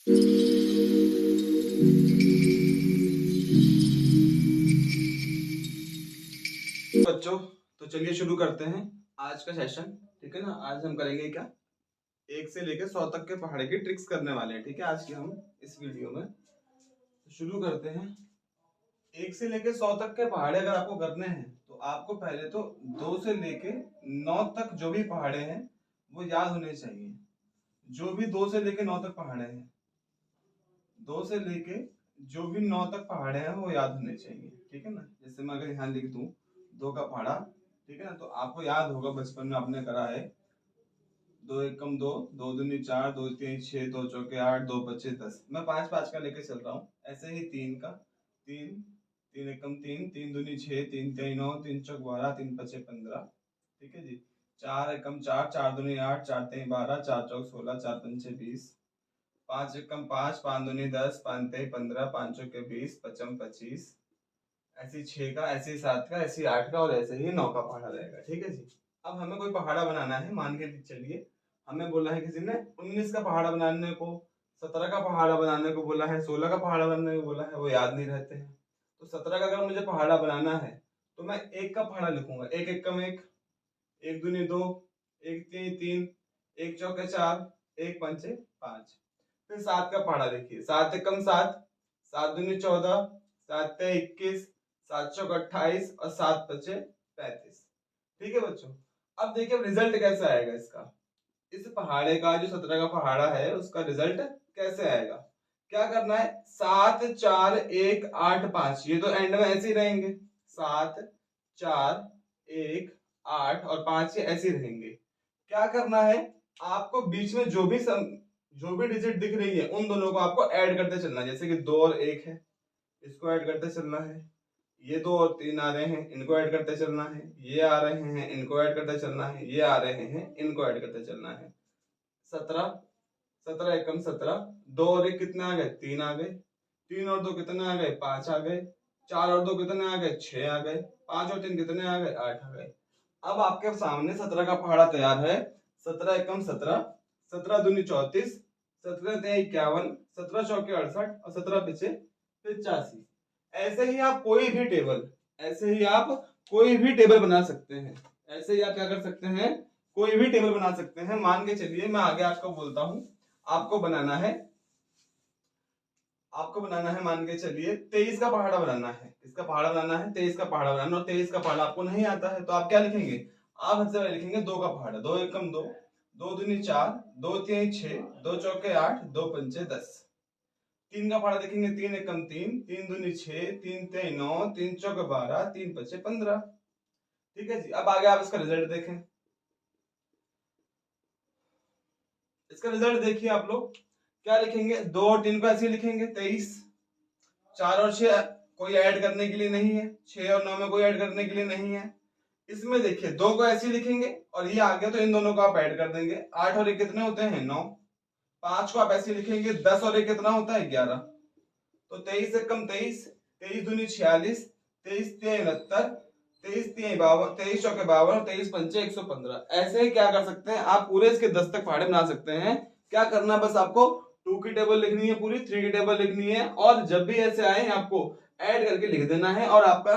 बच्चों, तो चलिए शुरू करते हैं आज का सेशन। ठीक है ना। आज हम करेंगे क्या, 1 से लेकर 100 तक के पहाड़े की ट्रिक्स करने वाले हैं। ठीक है, आज की हम इस वीडियो में तो शुरू करते हैं। 1 से लेकर 100 तक के पहाड़े अगर आपको करने हैं तो आपको पहले तो 2 से लेके 9 तक जो भी पहाड़े हैं वो याद होने चाहिए। जो भी 2 से लेके 9 तक पहाड़े हैं, 2 से लेके जो भी 9 तक पहाड़े हैं वो याद होने चाहिए। ठीक है ना। जैसे मैं अगर यहाँ लिख दूं 2 का पहाड़ा, ठीक है ना, तो आपको याद होगा बचपन में आपने करा है। 2 एकम 2, 2 दूनी 4, 2 तीन 6, 2 चौके 8, 2 पच्चे 10। मैं 5 5 का लेके चल रहा हूँ। ऐसे ही 3 का 3, 3 एकम 3, 3 दूनी 6, 3 तीन 9, 3 चौक 12, 3 पच्चे 15। ठीक है जी। 4 एकम 4, 4 दूनी 8, 4 तीन 12, 4 चौक 16, 4 पंचे 20। 5 एकम 5, 5 दूनी 10, 5 तीन 15, 5 चौके 20, पचम 25। ऐसे 6 का, ऐसे 7 का, ऐसे 8 का और ऐसे ही 9 का पहाड़ा रहेगा। ठीक है जी। अब हमें कोई पहाड़ा बनाना है। मान के चलिए हमें बोला है किसी ने 19 का पहाड़ा बनाने को, 17 का पहाड़ा बनाने को बोला है, 16 का पहाड़ा बनाने को बोला है, वो याद नहीं रहते हैं। तो 17 का अगर मुझे पहाड़ा बनाना है तो मैं 1 का पहाड़ा लिखूंगा। 1 एकम 1, 1 दूनी 2, 1 तीन 3, 1 चौके 4, 1 पंचे 5। फिर 7 का पहाड़ा देखिए। 7 एकम 7, 7 दूनी 14, 7 तीन 21, 7 चौक 28 और 7 पचे 35। ठीक है बच्चों। अब देखिए रिजल्ट कैसे आएगा इसका। इस पहाड़े का जो 17 का पहाड़ा है उसका रिजल्ट कैसे आएगा। क्या करना है, 7 4 1 8 5, ये तो एंड में ऐसे ही रहेंगे। 7 4 1 8 और 5 ये ऐसे ही रहेंगे। क्या करना है, आपको बीच में जो भी डिजिट दिख रही है उन दोनों को आपको ऐड करते चलना है। जैसे कि 2 और 1 है, इसको ऐड करते चलना है। ये 2 और 3 आ रहे हैं, इनको ऐड करते चलना है। ये आ रहे हैं, इनको ऐड करते चलना है। ये आ रहे हैं, इनको ऐड करते चलना है। 17, 17 एकम 17, 2 और 1 कितने आ गए, 3 आ गए। 3 और 2 कितने आ गए, 5 आ गए। 4 और 2 कितने आ गए, 6 आ गए। 5 और 3 कितने आ गए, 8 आ गए। अब आपके सामने 17 का पहाड़ा तैयार है। 17 एकम 17, 17 दूनी 34, 17 तीन 51, 17 चौके 68 और 17 पिछे 85। ऐसे ही आप कोई भी टेबल, ऐसे ही आप कोई भी टेबल बना सकते हैं। ऐसे ही आप क्या कर सकते हैं, कोई भी टेबल बना सकते हैं। मान के चलिए मैं आगे आपको बोलता हूं। आपको बनाना है, मान के चलिए 23 का पहाड़ा बनाना है। इसका पहाड़ा बनाना है, 23 का पहाड़ा बनाना। और 23 का पहाड़ा आपको नहीं आता है तो आप क्या लिखेंगे, आप सबसे पहले लिखेंगे 2 का पहाड़ा। 2 एकम 2, 2 दूनी 4, 2 तीन 6, 2 चौके 8, 2 पंचे 10। 3 का पहाड़ा देखेंगे। 3 एकम 3, 3 दूनी 6, 3 तीन 9, 3 चौके 12, 3 पचे 15। ठीक है जी। अब आगे आप इसका रिजल्ट देखें। इसका रिजल्ट देखिए आप लोग क्या लिखेंगे। 2 और 3 को ऐसे लिखेंगे 23। 4 और 6 कोई ऐड करने के लिए नहीं है। 6 और 9 में कोई ऐड करने के लिए नहीं है। इसमें देखिए 2 को ऐसे लिखेंगे और ये आ गया तो इन दोनों को आप ऐड कर देंगे। 8 और 1 कितने होते हैं, 9। 5 को आप ऐसे लिखेंगे। 10 और 1 कितना होता है, 11। तो 23 से कम 23, 23 दूनी 46, 23 तीन 69, 23 तीन 52, 23 चौके 52, 23 पंचे 115। ऐसे ही क्या कर सकते हैं आप, पूरे इसके 10 तक पहाड़े बना सकते हैं। क्या करना है, बस आपको 2 की टेबल लिखनी है, पूरी 3 की टेबल लिखनी है और जब भी ऐसे आए आपको ऐड करके लिख देना है और आपका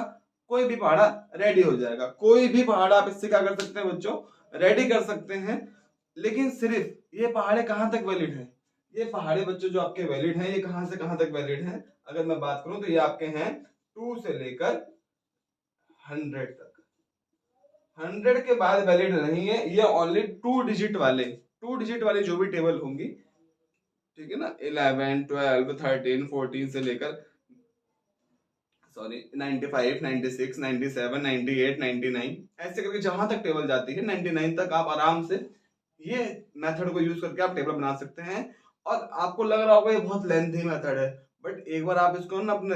कोई भी पहाड़ा रेडी हो जाएगा। कोई भी पहाड़ा आप इससे क्या कर सकते हैं बच्चों, रेडी कर सकते हैं। लेकिन सिर्फ ये पहाड़े कहां तक वैलिड है, ये पहाड़े बच्चों जो आपके वैलिड हैं ये कहां से कहां तक वैलिड हैं। अगर मैं बात करूं तो ये आपके हैं 2 से लेकर 100 तक। 100 के बाद वैलिड नहीं है ये। ओनली 2 डिजिट वाले जो भी टेबल होंगी, ठीक है ना, 11 12 13 14 से लेकर 95 96 97 98 99 ऐसे करके जहां तक टेबल जाती है 99 तक आप आराम से ये मेथड को यूज करके आप टेबल बना सकते हैं। और आपको लग रहा होगा ये बहुत लेंथी मेथड है, बट एक बार आप इसको ना अपने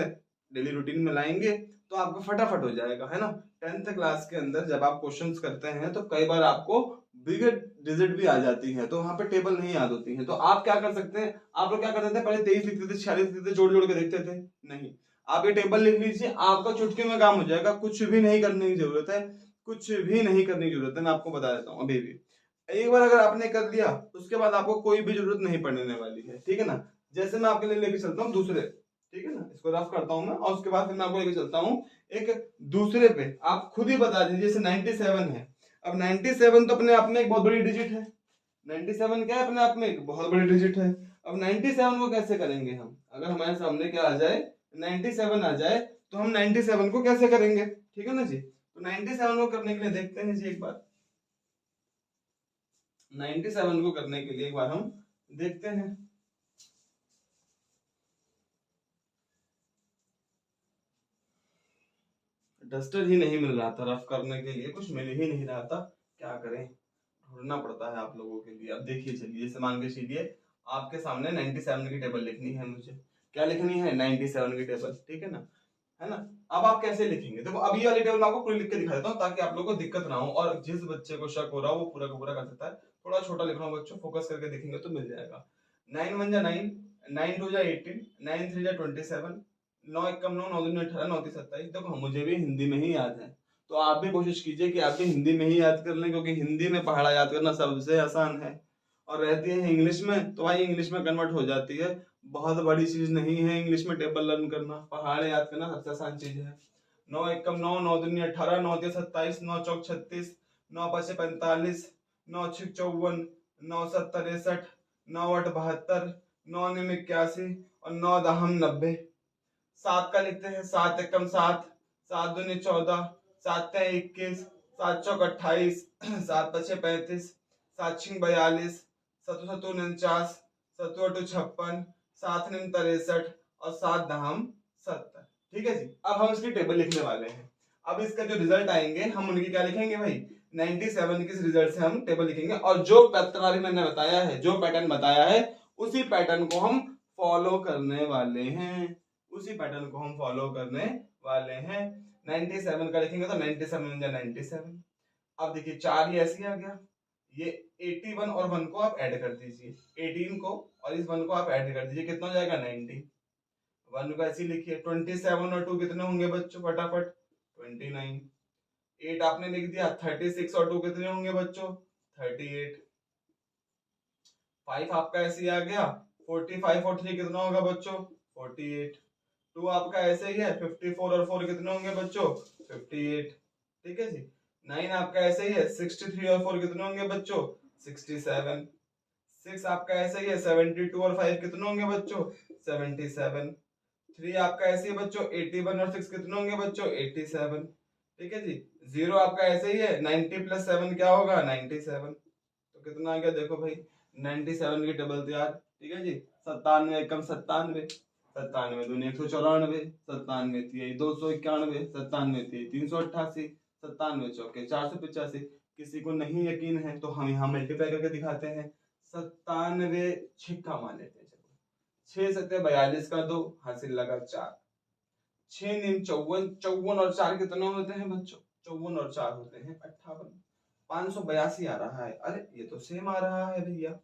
डेली रूटीन में लाएंगे तो आपको फटाफट हो जाएगा, है ना। 10th क्लास के अंदर जब आप क्वेश्चंस करते हैं तो कई बार आपको बिगर डिजिट भी आ जाती है तो वहां पे टेबल नहीं याद होती है। तो आप क्या कर सकते हैं, आप लोग क्या करते थे पहले 23 लिखते थे, 46 लिखते थे, जोड़ जोड़ के देखते थे। नहीं, आप ये टेबल लिख लीजिए, आपका चुटकी में काम हो जाएगा। कुछ भी नहीं करने की जरूरत है, कुछ भी नहीं करने की जरूरत है। मैं आपको बता देता हूँ अभी भी। एक बार अगर आपने कर दिया उसके बाद आपको कोई भी जरूरत नहीं पड़ने वाली है, ठीक है ना। जैसे मैं आपके लिए लेके चलता हूँ दूसरे, ठीक है ना, इसको रफ करता हूँ मैं और उसके बाद फिर मैं आपको लेके चलता हूँ एक दूसरे पे। आप खुद ही बता दीजिए, जैसे 97 है। अब 97 तो अपने आप में एक बहुत बड़ी डिजिट है, 97 क्या है अपने आप में एक बहुत बड़ी डिजिट है। अब 97 को कैसे करेंगे हम, अगर हमारे सामने क्या आ जाए 97 आ जाए तो हम 97 को कैसे करेंगे, ठीक है ना जी। तो 97 को करने के लिए देखते हैं जी एक बार, 97 को करने के लिए एक बार हम देखते हैं। डस्टर ही नहीं मिल रहा था रफ करने के लिए, कुछ मिल ही नहीं रहा था, क्या करें, ढूंढना पड़ता है आप लोगों के लिए। अब देखिए चलिए, जैसे मान के चलिए आपके सामने 97 की टेबल लिखनी है, मुझे क्या लिखनी है 97 की टेबल, ठीक है ना, है ना। अब आप कैसे लिखेंगे, देखो अब ये वाली टेबल मैं आपको पूरी लिख के दिखा देता हूँ ताकि आप लोगों को दिक्कत ना हो, और जिस बच्चे को शक हो रहा हो वो पूरा का पूरा कर सकता है। थोड़ा छोटा लिख रहा हूँ बच्चों, फोकस करके देखेंगे तो मिल जाएगा। 9 1 जा 9, 9 2 जा 18, 9 3 जा 27, 9 1 9, 9 2 18, 9 3 27। देखो मुझे भी हिंदी में ही याद है, तो आप भी कोशिश कीजिए कि आप भी हिंदी में ही याद कर लें, क्योंकि हिंदी में पहाड़ा याद करना सबसे आसान है। और रहती है इंग्लिश में तो भाई इंग्लिश में कन्वर्ट हो जाती है, बहुत बड़ी चीज नहीं है इंग्लिश में टेबल लर्न करना, पहाड़ याद करना सबसे आसान चीज है। 9 1 9, 9 2 18, 9 3 27, 9 4 36, 9 5 45, 9 6 54, 9 7 63, 9 8 72, 9 9 81 और 9 10 90। 7 का लिखते हैं, 7 1 7, 7 2 14, 7 3 21, 7 4 28, 7 5 35, 7 6 42, 7 7 49, 7 8 56, 7 9 63 और 7 10 70। ठीक है जी, अब हम इसकी टेबल लिखने वाले हैं। अब इसका जो रिजल्ट आएंगे हम उनकी क्या लिखेंगे भाई, 97 के रिजल्ट से हम टेबल लिखेंगे, और जो पैटर्न अभी मैंने बताया है, जो पैटर्न बताया है उसी पैटर्न को हम फॉलो करने वाले हैं, उसी पैटर्न को हम फॉलो करने वाले हैं। 97 का लिखेंगे तो 97 जा 97। अब देखिए 4 ये ऐसे आ गया, ये 81 और 1 को आप ऐड कर दीजिए, 18 को और इस 1 को आप ऐड कर दीजिए, कितना हो जाएगा 90। 1 को ऐसे लिखिए, 27 और 2 कितने होंगे बच्चों फटाफट 29। 8 आपने लिख दिया, 36 और 2 कितने होंगे बच्चों 38। 5 आपका ऐसे ही आ गया, 45 और 3 कितना होगा बच्चों 48। 2 आपका ऐसे ही है, 54 और 4 कितने होंगे बच्चों 58। ठीक है जी। 9 आपका ऐसे ही है, 63 और 4 कितने होंगे बच्चों 67। 6 आपका ऐसे ही है, 72 और 5 कितने होंगे बच्चों 77। 3 आपका ऐसे ही बच्चों, 81 और 6 कितने होंगे बच्चों 87। ठीक है जी। 0 आपका ऐसे ही है, 90 प्लस 7 क्या होगा 97। तो कितना आ गया देखो भाई 97 की टेबल तैयार। ठीक है जी। 97 एकम 97, 97 दूनी 194, 97 3 291, 97 3 388, 97 चौके 485। किसी को नहीं यकीन है तो हम यहाँ मल्टीप्लाई करके दिखाते हैं, 97 छिक्का मान लेते हैं, चलो 6 7 42 का 2 हासिल लगा 4, 6 9 54, 54 और 4 कितने होते हैं बच्चों 54 और 4 होते हैं 58। 582 आ रहा है, अरे ये तो सेम आ रहा है भैया,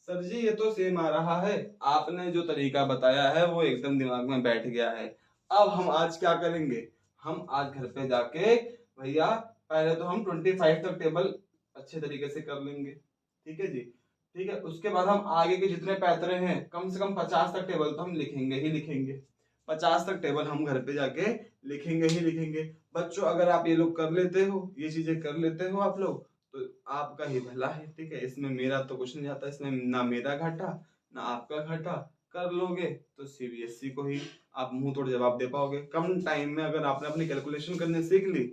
सर जी ये तो सेम आ रहा है, आपने जो तरीका बताया है वो एकदम दिमाग में बैठ गया है। अब हम आज क्या करेंगे, हम आज घर पे जाके भैया पहले तो हम 25 तक टेबल अच्छे तरीके से कर लेंगे, ठीक है जी। ठीक है, उसके बाद हम आगे के जितने पैतरे हैं कम से कम 50 तक टेबल तो हम लिखेंगे ही लिखेंगे, 50 तक टेबल हम घर पे जाके लिखेंगे ही लिखेंगे। बच्चों अगर आप ये लोग कर लेते हो, ये चीजें कर लेते हो आप लोग, तो आपका ही भला है। ठीक है, इसमें मेरा तो कुछ नहीं आता, इसमें ना मेरा घाटा ना आपका घाटा। कर लोगे तो सीबीएसई को ही आप मुंह तोड़ जवाब दे पाओगे। कम टाइम में अगर आपने अपनी कैलकुलेशन करने सीख ली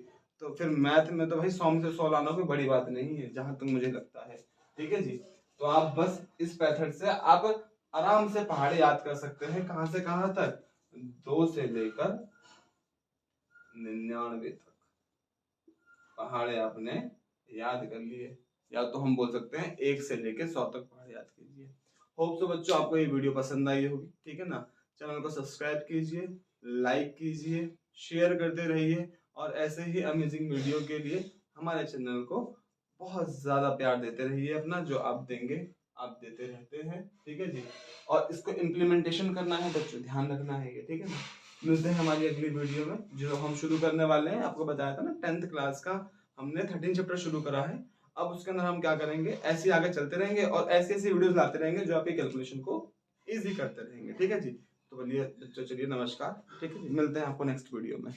तो फिर मैथ में तो भाई 100 में से 100 लाना कोई बड़ी बात नहीं है, जहां तक मुझे लगता है। ठीक है जी। तो आप बस इस मेथड से आप आराम से पहाड़े याद कर सकते हैं, कहां से कहां तक 2 से लेकर 99 तक पहाड़े आपने याद कर लिए, या तो हम बोल सकते हैं 1 से लेकर 100 तक पहाड़े याद कीजिए। होप सो बच्चों आपको ये वीडियो पसंद आई होगी, ठीक है ना। चैनल को सब्सक्राइब कीजिए, लाइक कीजिए, शेयर करते रहिए, और ऐसे ही अमेजिंग वीडियो के लिए हमारे चैनल को बहुत ज्यादा प्यार देते रहिए, अपना जो आप देंगे आप देते रहते हैं। ठीक है जी। और इसको इम्प्लीमेंटेशन करना है बच्चों, ध्यान रखना है ये, ठीक है ना। मिलते हैं हमारी अगली वीडियो में, जो हम शुरू करने वाले हैं, आपको बताया था ना 10th क्लास का हमने 13 चैप्टर शुरू करा है। अब उसके अंदर हम क्या करेंगे, ऐसे आगे चलते रहेंगे और ऐसी ऐसी वीडियोस लाते रहेंगे जो आपकी कैलकुलेशन को इजी करते रहेंगे। ठीक है जी, तो बोलिए बच्चों, चलिए नमस्कार। ठीक है जी, मिलते हैं आपको नेक्स्ट वीडियो में।